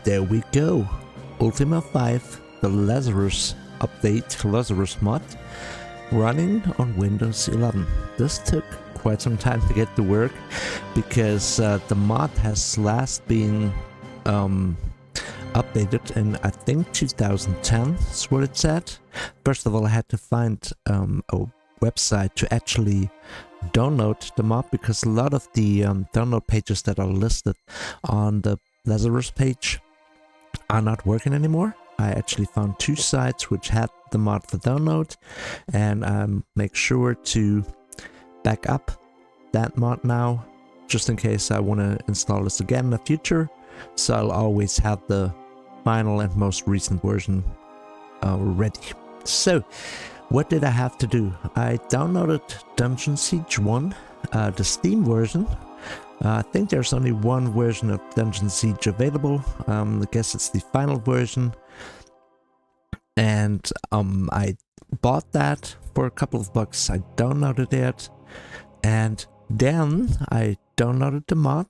There we go. Ultima V, the Lazarus update, Lazarus mod, running on Windows 11. This took quite some time to get to work because the mod has last been updated in, I think, 2010 is what it said. First of all, I had to find a website to actually download the mod because a lot of the download pages that are listed on the Lazarus page are not working anymore. I actually found two sites which had the mod for download, and make sure to back up that mod now, just in case I want to install this again in the future. So I'll always have the final and most recent version ready. So what did I have to do? I downloaded Dungeon Siege 1, the Steam version. I think there's only one version of Dungeon Siege available. I guess it's the final version. And I bought that for a couple of bucks. I downloaded it. And then I downloaded the mod,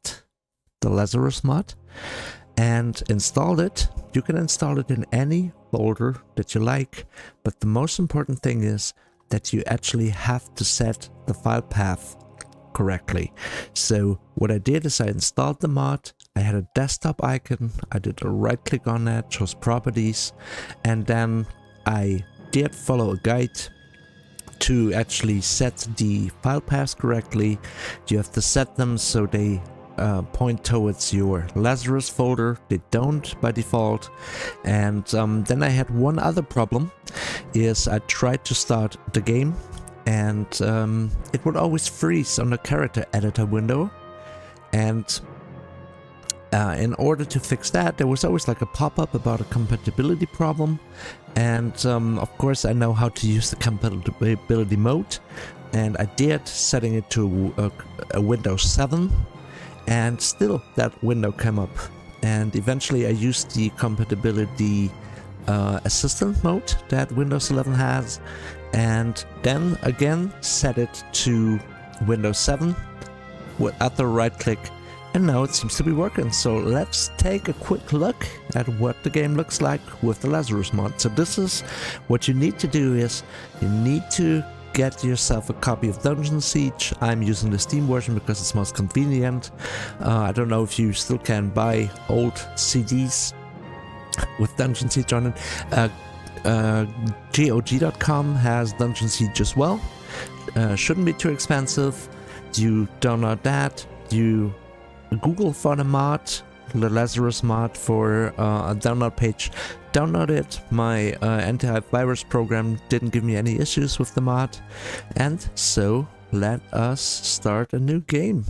the Lazarus mod, and installed it. You can install it in any folder that you like. But the most important thing is that you actually have to set the file path correctly. So what I did is I installed the mod. I had a desktop icon. I did a right click on that, chose properties, and then I did follow a guide to actually set the file paths correctly. You have to set them so they point towards your Lazarus folder. They don't by default. And then I had one other problem, is I tried to start the game and it would always freeze on the character editor window. And in order to fix that, there was always like a pop-up about a compatibility problem. And of course I know how to use the compatibility mode, and I did, setting it to a Windows 7, and still that window came up. And eventually I used the compatibility assistant mode that Windows 11 has, and then again set it to Windows 7 with other right click, and now it seems to be working. So let's take a quick look at what the game looks like with the Lazarus mod. So this is what you need to do, is you need to get yourself a copy of Dungeon Siege. I'm using the Steam version because it's most convenient. I don't know if you still can buy old CDs with Dungeon Siege on it. GOG.com has Dungeon Siege as well. Shouldn't be too expensive. You download that, you Google for the mod, the Lazarus mod, for a download page. Download it. My antivirus program didn't give me any issues with the mod. And so let us start a new game.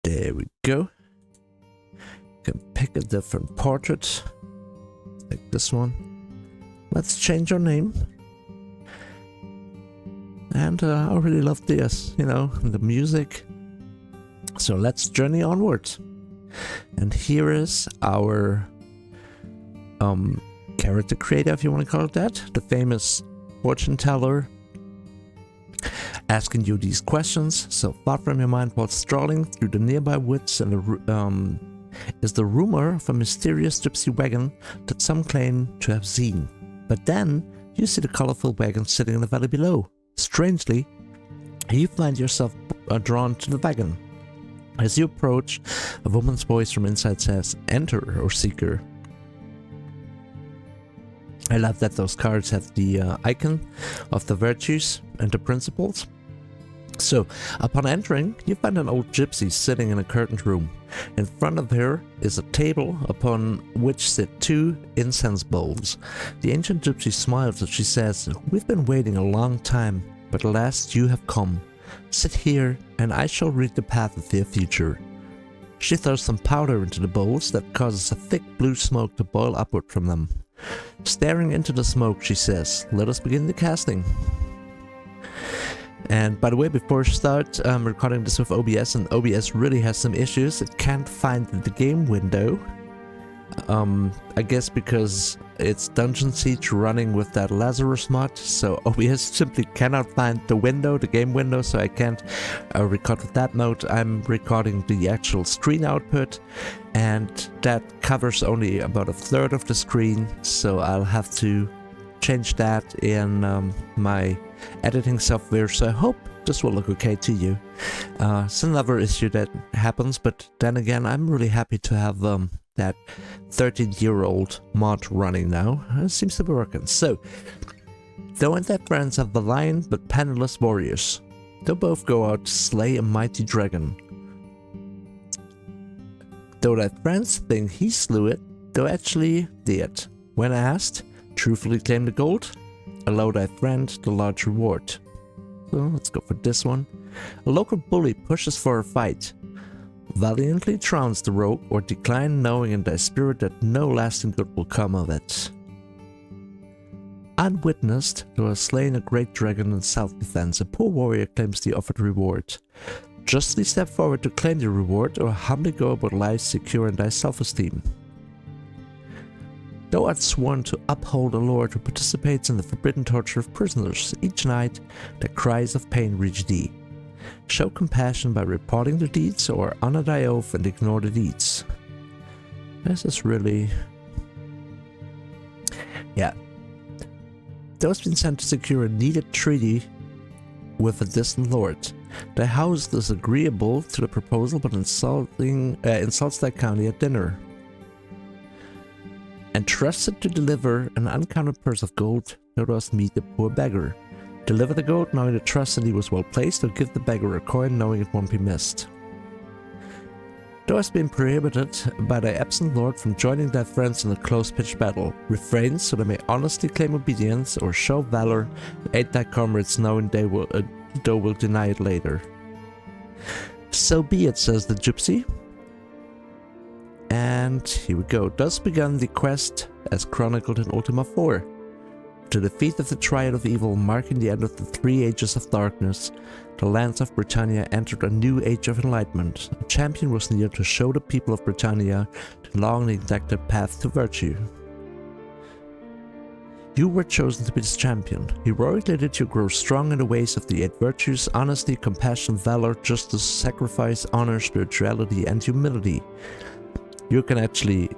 There we go. You can pick a different portrait, like this one. Let's change our name. And I really love this, you know, the music. So let's journey onwards. And here is our character creator, if you want to call it that, the famous fortune teller, asking you these questions. So far from your mind, while strolling through the nearby woods, and is the rumor of a mysterious gypsy wagon that some claim to have seen. But then you see the colorful wagon sitting in the valley below. Strangely, you find yourself drawn to the wagon. As you approach, a woman's voice from inside says, "Enter, or seeker." I love that those cards have the icon of the virtues and the principles. So, upon entering, you find an old gypsy sitting in a curtained room. In front of her is a table upon which sit two incense bowls. The ancient gypsy smiles as she says, "We've been waiting a long time, but at last you have come. Sit here, and I shall read the path of your future." She throws some powder into the bowls that causes a thick blue smoke to boil upward from them. Staring into the smoke, she says, "Let us begin the casting." And by the way, before I start, I'm recording this with OBS, and OBS really has some issues. It can't find the game window. I guess because it's Dungeon Siege running with that Lazarus mod, so OBS simply cannot find the window, the game window, so I can't record with that mode. I'm recording the actual screen output, and that covers only about a third of the screen, so I'll have to change that in my editing software, so I hope this will look okay to you. It's another issue that happens, but then again, I'm really happy to have that 13-year-old mod running now. It seems to be working. So, though and their friends are valiant but penniless warriors, they'll both go out to slay a mighty dragon. Though their friends think he slew it, though actually did. When asked, truthfully claim the gold, allow thy friend the large reward. So let's go for this one. A local bully pushes for a fight. Valiantly trounce the rogue or decline, knowing in thy spirit that no lasting good will come of it. Unwitnessed, though has slain a great dragon in self-defense, a poor warrior claims the offered reward. Justly step forward to claim the reward, or humbly go about life secure in thy self-esteem. Thou art sworn to uphold a lord who participates in the forbidden torture of prisoners. Each night, the cries of pain reach thee. Show compassion by reporting the deeds, or honor thy oath and ignore the deeds. This is really... yeah. Thou hast been sent to secure a needed treaty with a distant lord. Thy house is agreeable to the proposal, but insults thy county at dinner. Entrusted to deliver an uncounted purse of gold, thou dost meet the poor beggar. Deliver the gold, knowing the trust that he was well placed, or give the beggar a coin, knowing it won't be missed. Thou hast been prohibited by thy absent lord from joining thy friends in a close-pitched battle. Refrain so they may honestly claim obedience, or show valor, aid thy comrades, knowing thou will deny it later. So be it, says the gypsy. And here we go. Thus began the quest, as chronicled in Ultima IV. To defeat of the Triad of Evil, marking the end of the 3 ages of darkness, the lands of Britannia entered a new age of enlightenment. A champion was near to show the people of Britannia the long-neglected path to virtue. You were chosen to be this champion. Heroically did you grow strong in the ways of the 8 virtues: honesty, compassion, valor, justice, sacrifice, honor, spirituality, and humility. You can actually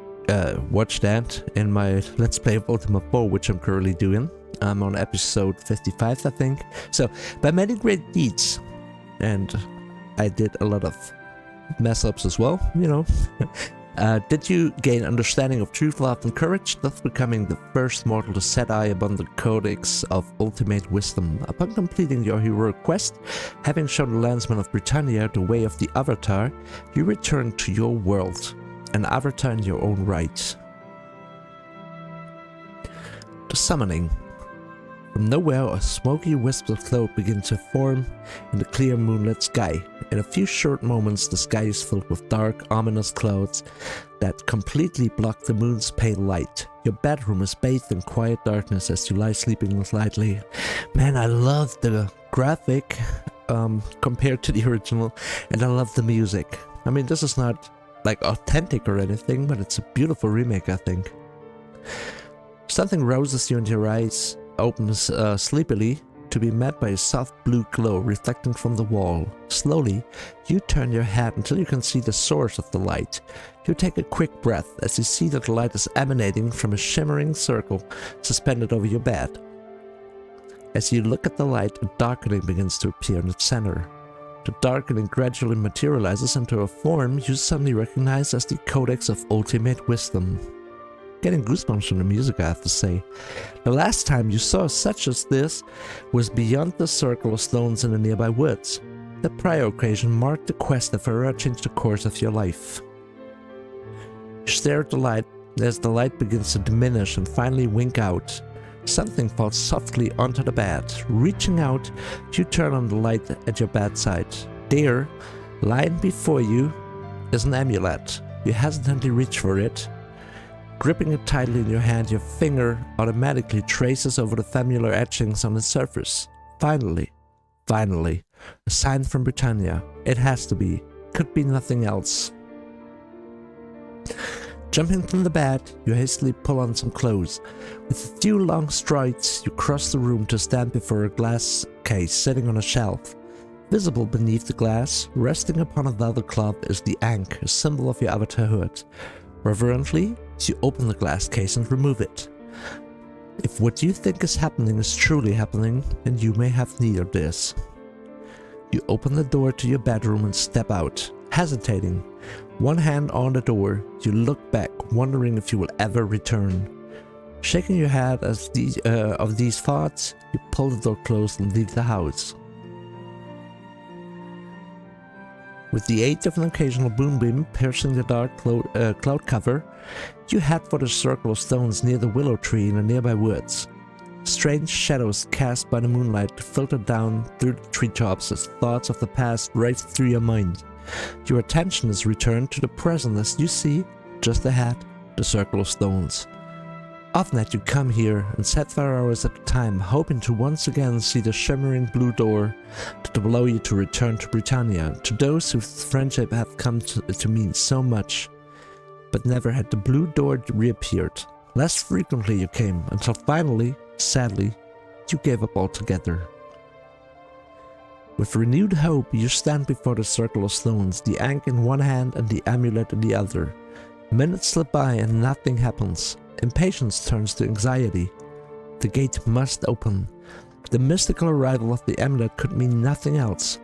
watch that in my Let's Play of Ultima 4, which I'm currently doing. I'm on episode 55, I think. So, by many great deeds, and I did a lot of mess-ups as well, you know, did you gain understanding of truth, love, and courage, thus becoming the first mortal to set eye upon the codex of ultimate wisdom. Upon completing your heroic quest, having shown the landsmen of Britannia the way of the Avatar, you return to your world, an avatar in your own right. The summoning. From nowhere, a smoky wisp of cloud begins to form in the clear moonlit sky. In a few short moments, the sky is filled with dark, ominous clouds that completely block the moon's pale light. Your bedroom is bathed in quiet darkness as you lie sleeping lightly. Man, I love the graphic compared to the original, and I love the music. I mean, this is not like authentic or anything, but it's a beautiful remake, I think. Something rouses you and your eyes opens sleepily, to be met by a soft blue glow reflecting from the wall. Slowly, you turn your head until you can see the source of the light. You take a quick breath as you see that the light is emanating from a shimmering circle suspended over your bed. As you look at the light, a darkening begins to appear in its center. The darkening gradually materializes into a form you suddenly recognize as the Codex of Ultimate Wisdom. Getting goosebumps from the music, I have to say. The last time you saw such as this was beyond the circle of stones in the nearby woods. The prior occasion marked the quest that forever changed the course of your life. You stare at the light as the light begins to diminish and finally wink out. Something falls softly onto the bed. Reaching out, you turn on the light at your bedside. There, lying before you, is an amulet. You hesitantly reach for it. Gripping it tightly in your hand, your finger automatically traces over the familiar etchings on its surface. Finally, a sign from Britannia. It has to be. Could be nothing else. Jumping from the bed, you hastily pull on some clothes. With a few long strides, you cross the room to stand before a glass case sitting on a shelf. Visible beneath the glass, resting upon a velvet club, is the ankh, a symbol of your avatarhood. Reverently, you open the glass case and remove it. If what you think is happening is truly happening, then you may have need of this. You open the door to your bedroom and step out, hesitating. One hand on the door, you look back, wondering if you will ever return. Shaking your head as of these thoughts, you pull the door closed and leave the house. With the aid of an occasional moonbeam piercing the dark cloud cover, you head for the circle of stones near the willow tree in the nearby woods. Strange shadows cast by the moonlight filter down through the treetops as thoughts of the past race through your mind. Your attention is returned to the present as you see, just ahead, the circle of stones. Often you come here and sit for hours at a time, hoping to once again see the shimmering blue door to allow you to return to Britannia, to those whose friendship have come to mean so much. But never had the blue door reappeared. Less frequently you came, until finally, sadly, you gave up altogether. With renewed hope, you stand before the circle of stones, the ankh in one hand and the amulet in the other. Minutes slip by and nothing happens. Impatience turns to anxiety. The gate must open. The mystical arrival of the amulet could mean nothing else.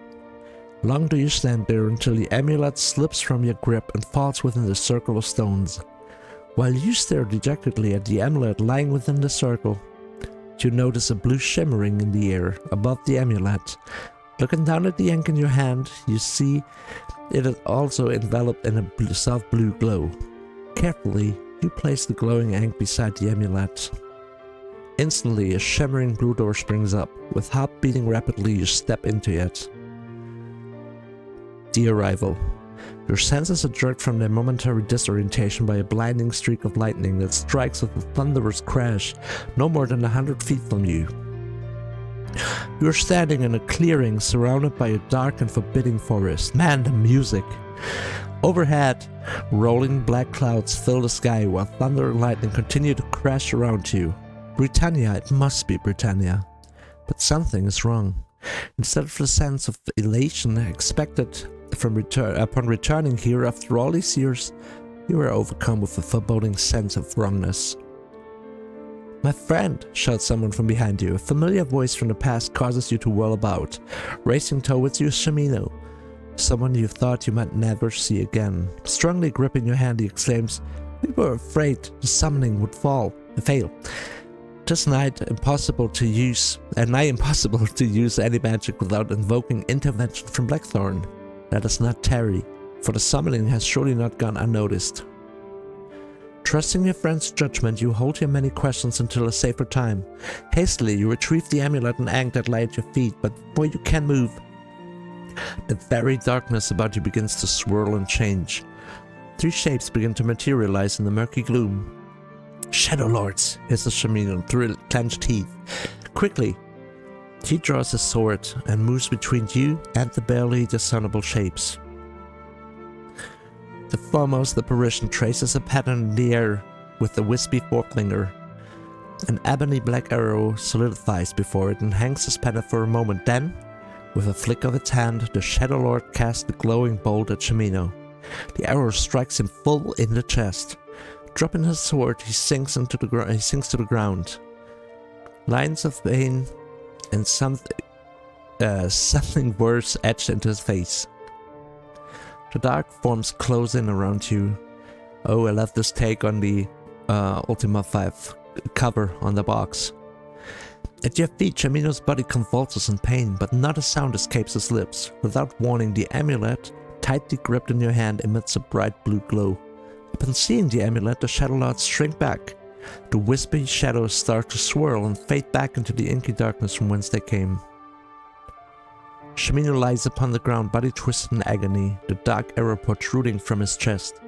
Long do you stand there until the amulet slips from your grip and falls within the circle of stones. While you stare dejectedly at the amulet lying within the circle, you notice a blue shimmering in the air above the amulet. Looking down at the ankh in your hand, you see it is also enveloped in a soft blue glow. Carefully, you place the glowing ankh beside the amulet. Instantly, a shimmering blue door springs up. With heart beating rapidly, you step into it. The arrival. Your senses are jerked from their momentary disorientation by a blinding streak of lightning that strikes with a thunderous crash no more than 100 feet from you. You are standing in a clearing surrounded by a dark and forbidding forest. Man, the music! Overhead, rolling black clouds fill the sky while thunder and lightning continue to crash around you. Britannia, it must be Britannia. But something is wrong. Instead of the sense of elation expected upon returning here after all these years, you are overcome with a foreboding sense of wrongness. "My friend," shouts someone from behind you. A familiar voice from the past causes you to whirl about. Racing towards you is Shamino, someone you thought you might never see again. Strongly gripping your hand, he exclaims, "We were afraid the summoning would fail. This night impossible to use any magic without invoking intervention from Blackthorn. Let us not tarry, for the summoning has surely not gone unnoticed." Trusting your friend's judgment, you hold your many questions until a safer time. Hastily, you retrieve the amulet and ankh that lie at your feet, but before you can move, the very darkness about you begins to swirl and change. 3 shapes begin to materialize in the murky gloom. "Shadow Lords," hisses Shamino through clenched teeth. Quickly, he draws his sword and moves between you and the barely discernible shapes. The foremost apparition traces a pattern in the air with a wispy forefinger. An ebony black arrow solidifies before it and hangs suspended for a moment. Then, with a flick of its hand, the Shadow Lord casts the glowing bolt at Shamino. The arrow strikes him full in the chest. Dropping his sword, he sinks to the ground. Lines of pain and something worse etched into his face. The dark forms close in around you. Oh, I love this take on the Ultima V cover on the box. At your feet, Shamino's body convulses in pain, but not a sound escapes his lips. Without warning, the amulet, tightly gripped in your hand, emits a bright blue glow. Upon seeing the amulet, the Shadow Lords shrink back. The wispy shadows start to swirl and fade back into the inky darkness from whence they came. Shamino lies upon the ground, body twisted in agony, the dark arrow protruding from his chest.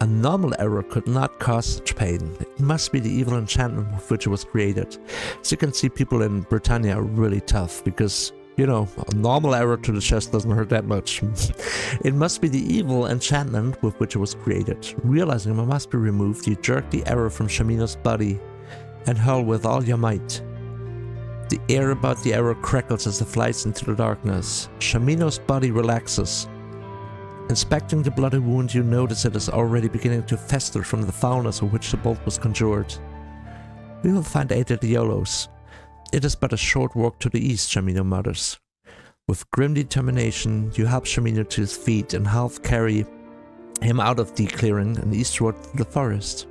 A normal arrow could not cause such pain. It must be the evil enchantment with which it was created. As you can see, people in Britannia are really tough, because You know, a normal arrow to the chest doesn't hurt that much. It must be the evil enchantment with which it was created. Realizing it must be removed, you jerk the arrow from Shamino's body and hurl with all your might. The air about the arrow crackles as it flies into the darkness. Shamino's body relaxes. Inspecting the bloody wound, you notice it is already beginning to fester from the foulness of which the bolt was conjured. We will find aid at Iolos. It is but a short walk to the east, Shamino mutters. With grim determination, you help Shamino to his feet and half carry him out of the clearing and eastward to the forest.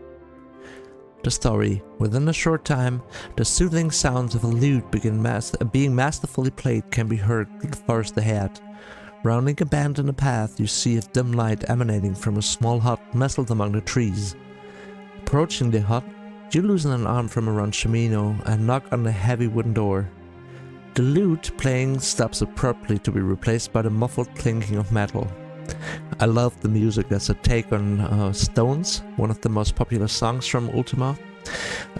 The story. Within a short time, the soothing sounds of a lute being masterfully played can be heard through the forest ahead. Rounding a bend in the path, you see a dim light emanating from a small hut nestled among the trees. Approaching the hut, you loosen an arm from around Shamino and knock on the heavy wooden door. The lute playing stops abruptly to be replaced by the muffled clinking of metal. I love the music. That's a take on Stones, one of the most popular songs from Ultima,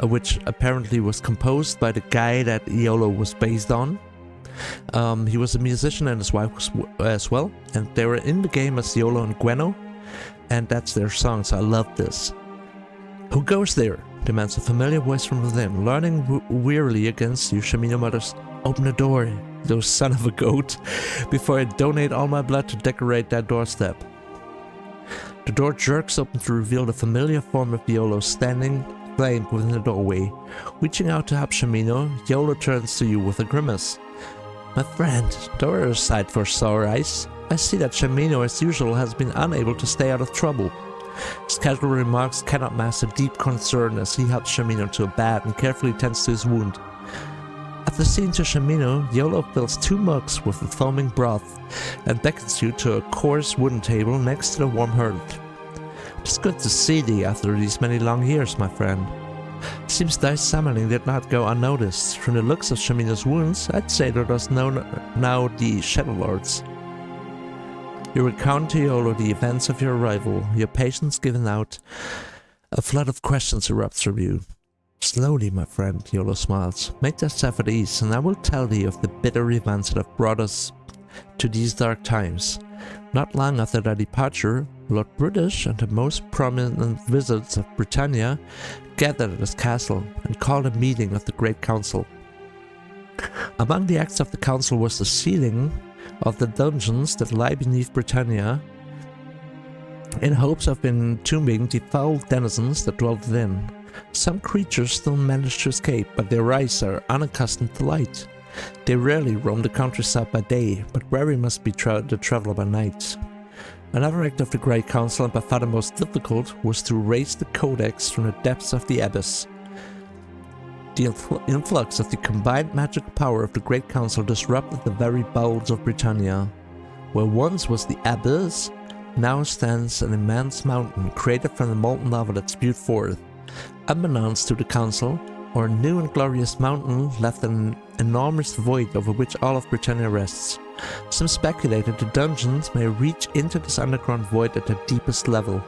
which apparently was composed by the guy that Iolo was based on. He was a musician and his wife was as well, and they were in the game as Iolo and Gweno, and that's their song, so I love this. Who goes there? Demands a familiar voice from within. Leaning wearily against you, Shamino mutters, "Open the door, you son of a goat, before I donate all my blood to decorate that doorstep." The door jerks open to reveal the familiar form of Iolo standing framed within the doorway. Reaching out to help Shamino, Iolo turns to you with a grimace. "My friend, don't err aside for sore eyes. I see that Shamino, as usual, has been unable to stay out of trouble." His casual remarks cannot mask a deep concern as he helps Shamino to a bed and carefully tends to his wound. After seeing to Shamino, Iolo fills 2 mugs with the foaming broth and beckons you to a coarse wooden table next to the warm hearth. "It's good to see thee after these many long years, my friend. Seems thy summoning did not go unnoticed. From the looks of Shamino's wounds, I'd say there was now the Shadow Lords." You recount to Iolo the events of your arrival, your patience given out. A flood of questions erupts from you. "Slowly, my friend," Iolo smiles. "Make thyself at ease, and I will tell thee of the bitter events that have brought us to these dark times. Not long after thy departure, Lord British and the most prominent wizards of Britannia gathered at his castle and called a meeting of the Great Council. Among the acts of the council was the sealing of the dungeons that lie beneath Britannia, in hopes of entombing the foul denizens that dwell within. Some creatures still manage to escape, but their eyes are unaccustomed to light. They rarely roam the countryside by day, but wary must be the traveler by night. Another act of the Great Council, and by far the most difficult, was to raise the Codex from the depths of the abyss. The influx of the combined magical power of the Great Council disrupted the very bowels of Britannia. Where once was the abyss, now stands an immense mountain created from the molten lava that spewed forth. Unbeknownst to the Council, our new and glorious mountain left an enormous void over which all of Britannia rests. Some speculated the dungeons may reach into this underground void at the deepest level.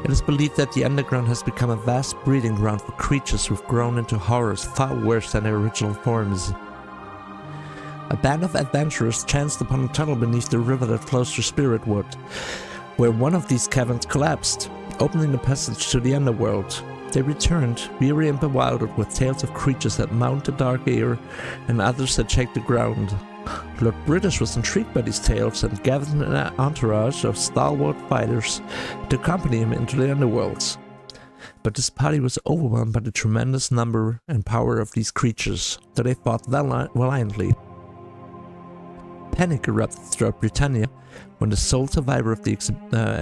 It is believed that the underground has become a vast breeding ground for creatures who've grown into horrors far worse than their original forms. A band of adventurers chanced upon a tunnel beneath the river that flows through Spiritwood, where one of these caverns collapsed, opening the passage to the underworld. They returned, weary and bewildered, with tales of creatures that mount the dark air and others that shake the ground. Lord British was intrigued by these tales and gathered an entourage of stalwart fighters to accompany him into the underworlds. But this party was overwhelmed by the tremendous number and power of these creatures, so they fought valiantly. Panic erupted throughout Britannia when the sole survivor of the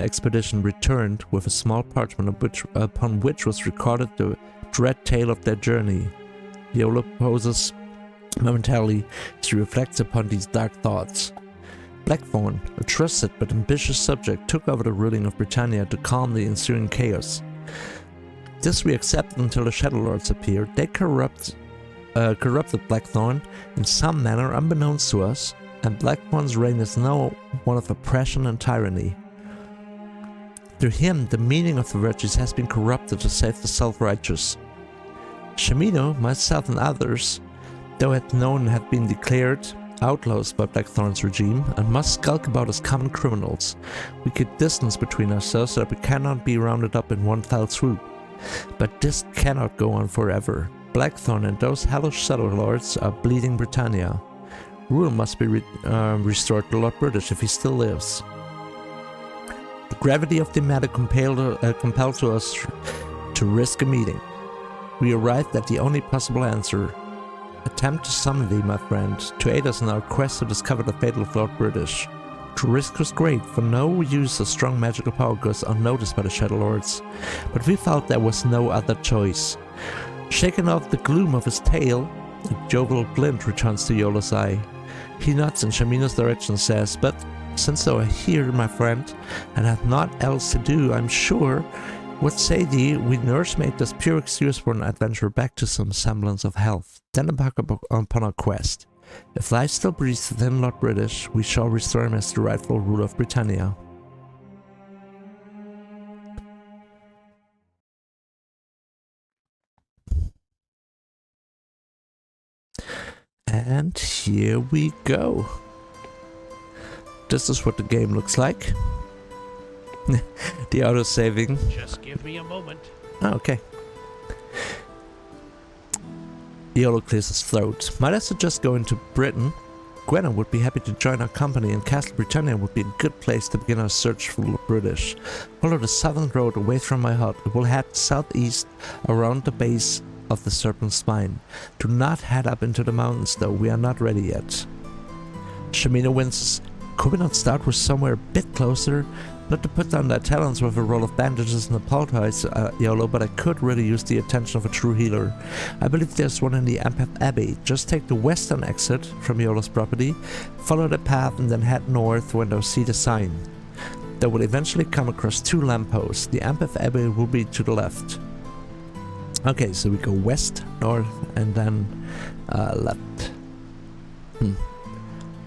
expedition returned with a small parchment upon which was recorded the dread tale of their journey. Iolo pauses momentarily as he reflects upon these dark thoughts. Blackthorn, a trusted but ambitious subject, took over the ruling of Britannia to calm the ensuing chaos. This we accepted until the Shadow Lords appeared. They corrupted Blackthorn in some manner unbeknownst to us, and Blackthorn's reign is now one of oppression and tyranny. Through him, the meaning of the virtues has been corrupted to save the self-righteous. Shamino, myself and others, though had known had been declared outlaws by Blackthorn's regime and must skulk about as common criminals. We keep distance between ourselves so that we cannot be rounded up in one fell swoop. But this cannot go on forever. Blackthorn and those hellish settler lords are bleeding Britannia. Rule must be restored to Lord British if he still lives. The gravity of the matter compels us to risk a meeting. We arrived at the only possible answer. Attempt to summon thee, my friend, to aid us in our quest to discover the fate of Lord British. The risk was great, for no use of strong magical power goes unnoticed by the Shadow Lords, but we felt there was no other choice. Shaking off the gloom of his tail, a jovial glint returns to Iolo's eye. He nods in Shamino's direction and says, "But since thou art here, my friend, and have naught else to do, I'm sure, what say thee, we nursemaid this pure excuse for an adventure back to some semblance of health, then embark upon our quest. If life still breathes within Lord British, we shall restore him as the rightful ruler of Britannia." And here we go. This is what the game looks like. The auto-saving. Just give me a moment. Oh, okay. Iolo clears his throat. Might I suggest going to Britain? Gwenna would be happy to join our company, and Castle Britannia would be a good place to begin our search for the British. Follow the southern road away from my hut. It will head southeast around the base of the Serpent Spine. Do not head up into the mountains, though. We are not ready yet. Shamino winces. Could we not start with somewhere a bit closer? Not to put down their talents with a roll of bandages and a poultice, Iolo, but I could really use the attention of a true healer. I believe there's one in the Empath Abbey. Just take the western exit from Iolo's property, follow the path, and then head north when they'll see the sign. They will eventually come across two lampposts. The Empath Abbey will be to the left. Okay, so we go west, north, and then left.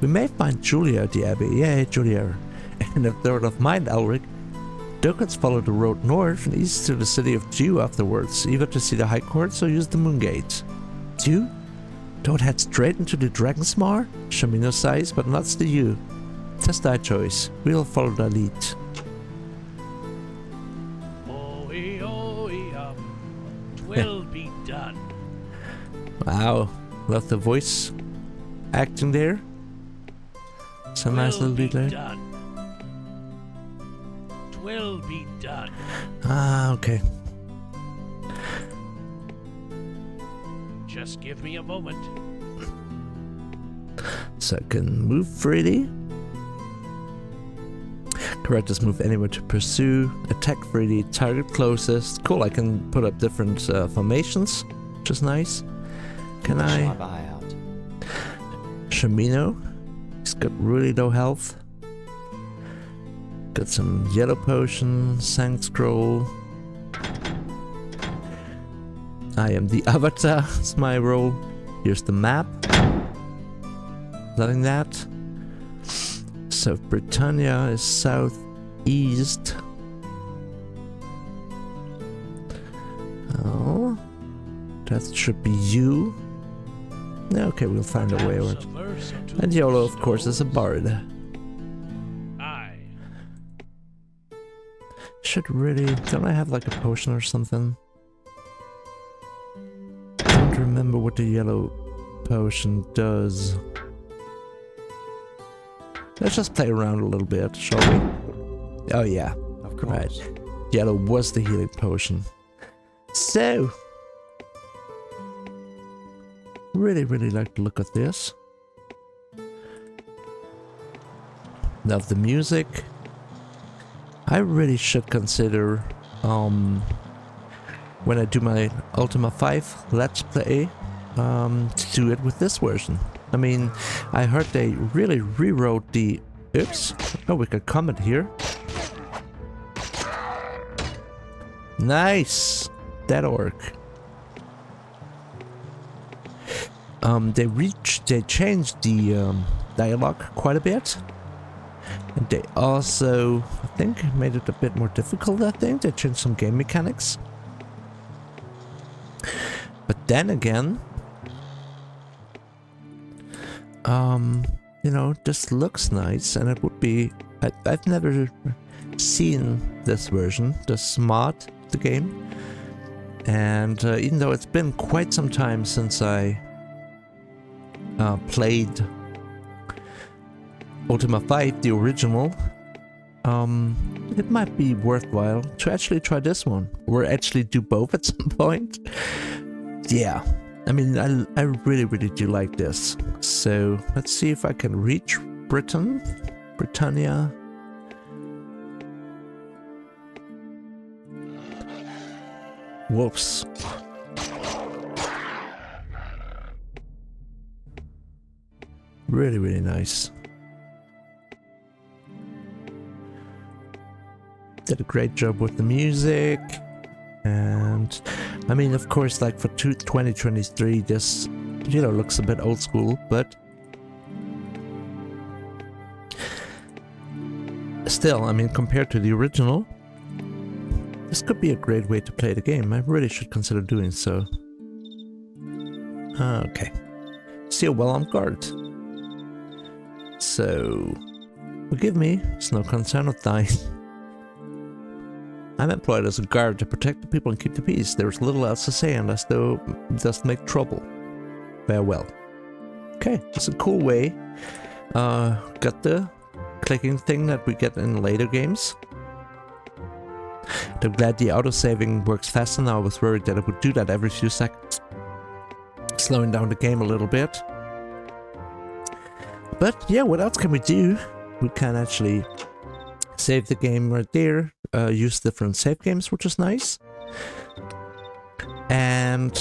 We may find Julia at the Abbey. Yay, Julia. And if they're of mind, Elric, Dokans follow the road north and east to the city of Dew afterwards, either to see the High Courts or use the Moongate. Dew? Don't head straight into the Dragon's Maw? Shamino sighs, but nods to you. That's thy choice. We'll follow thy lead. Twill be done. Wow, love the voice acting there. It's a nice little detail. Twill be done. Ah, okay. Just give me a moment. So I can move freely. Correct, move anywhere to pursue. Attack freely, target closest. Cool, I can put up different formations, which is nice. Can I? Shamino. He's got really low health. Got some yellow potion, Sanct Scroll. I am the avatar, it's my role. Here's the map. Loving that. So Britannia is southeast. Oh, that should be you. Okay, we'll find a way around. And Iolo, of course, is a bard. Should really... Don't I have like a potion or something? Don't remember what the yellow potion does. Let's just play around a little bit, shall we? Oh yeah, of course. Right. Yellow was the healing potion. So... Really like the look of this. Love the music. I really should consider, when I do my Ultima V Let's Play, to do it with this version. I mean, I heard they really rewrote the... Oops. Oh, we could comment here. Nice! That orc. They changed the dialogue quite a bit. And they also, I think, made it a bit more difficult, I think. They changed some game mechanics. But then again, you know, just looks nice, and it would be... I've never seen this version, this mod, the game. And even though it's been quite some time since I played Ultima V, the original, it might be worthwhile to actually try this one, or actually do both at some point. Yeah, I mean, I really, really do like this. So let's see if I can reach Britannia. Wolves. Really, really nice. Did a great job with the music. And I mean, of course, like for 2023, this, you know, looks a bit old school, but still, I mean, compared to the original, this could be a great way to play the game. I really should consider doing so. Okay. Still well on guard. So, forgive me, it's no concern of thine. I'm employed as a guard to protect the people and keep the peace. There's little else to say unless thou dost make trouble. Farewell. Okay, it's a cool way. Got the clicking thing that we get in later games. I'm glad the auto-saving works faster now. I was worried that it would do that every few seconds, slowing down the game a little bit. But yeah, what else can we do? We can actually save the game right there, use different save games, which is nice. And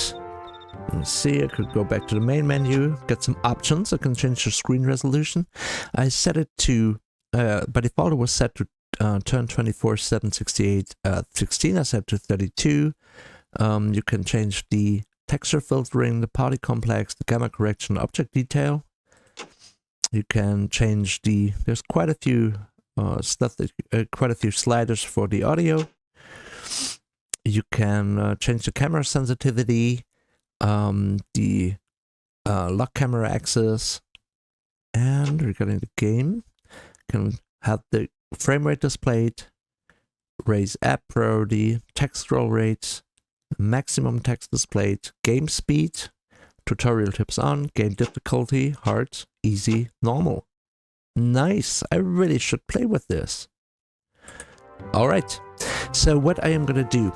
let's see, I could go back to the main menu, get some options. I can change the screen resolution. I set it to, by default it was set to turn 24 768 16. I set to 32. You can change the texture filtering, the party complex, the gamma correction, object detail. You can change the, there's quite a few quite a few sliders for the audio. You can change the camera sensitivity, the lock camera axis, and regarding the game, you can have the frame rate displayed, raise app priority, text scroll rate, maximum text displayed, game speed, tutorial tips on, game difficulty, hard, easy, normal. Nice, I really should play with this. Alright, so what I am gonna do,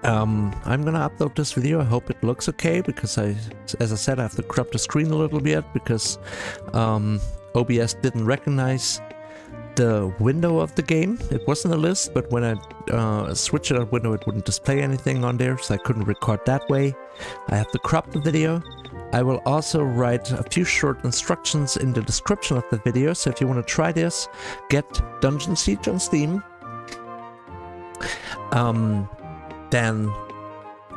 I'm gonna upload this video. I hope it looks okay, because as I said, I have to crop the screen a little bit, because OBS didn't recognize the window of the game. It was in the list, but when I switched that window, it wouldn't display anything on there, so I couldn't record that way. I have to crop the video. I will also write a few short instructions in the description of the video, so if you want to try this, get Dungeon Siege on Steam. Then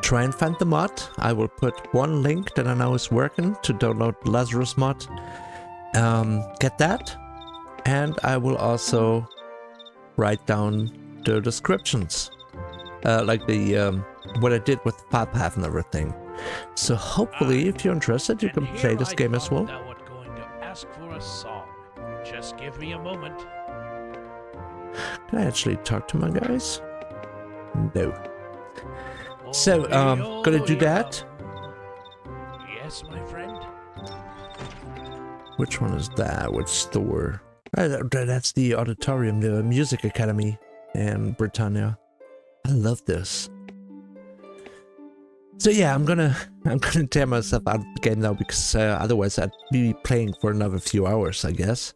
try and find the mod. I will put one link that I know is working to download the Lazarus mod. Get that, and I will also write down the descriptions, like the what I did with the file path and everything. So hopefully, if you're interested, you can play this game as well. Thou art going to ask for a song. Just give me a moment. Can I actually talk to my guys? No. So, gonna do that. Yes, my friend. Which one is that? Which store? That's the auditorium, the music academy in Britannia. I love this. So yeah, I'm gonna tear myself out of the game now, because otherwise I'd be playing for another few hours, I guess.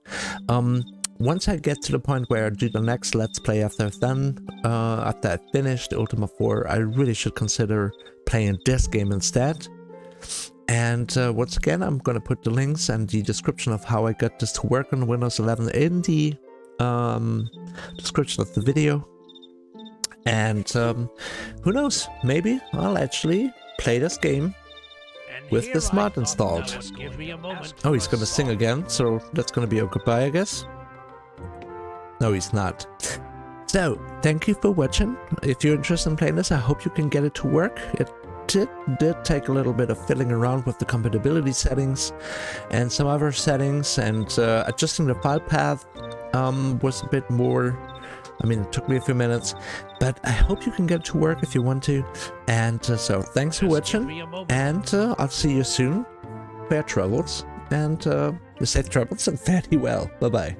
Once I get to the point where I do the next Let's Play after I've finished Ultima 4, I really should consider playing this game instead. And once again, I'm gonna put the links and the description of how I got this to work on Windows 11 in the description of the video. And who knows, maybe I'll actually play this game with this mod installed. Oh, he's gonna sing again, so that's gonna be a goodbye, I guess. No, he's not. So, thank you for watching. If you're interested in playing this, I hope you can get it to work. It did take a little bit of fiddling around with the compatibility settings and some other settings, and adjusting the file path was a bit more. I mean, it took me a few minutes, but I hope you can get to work if you want to. And so thanks for Just give watching, me a moment. and I'll see you soon. Fair travels, and safe travels and fare thee well. Bye bye.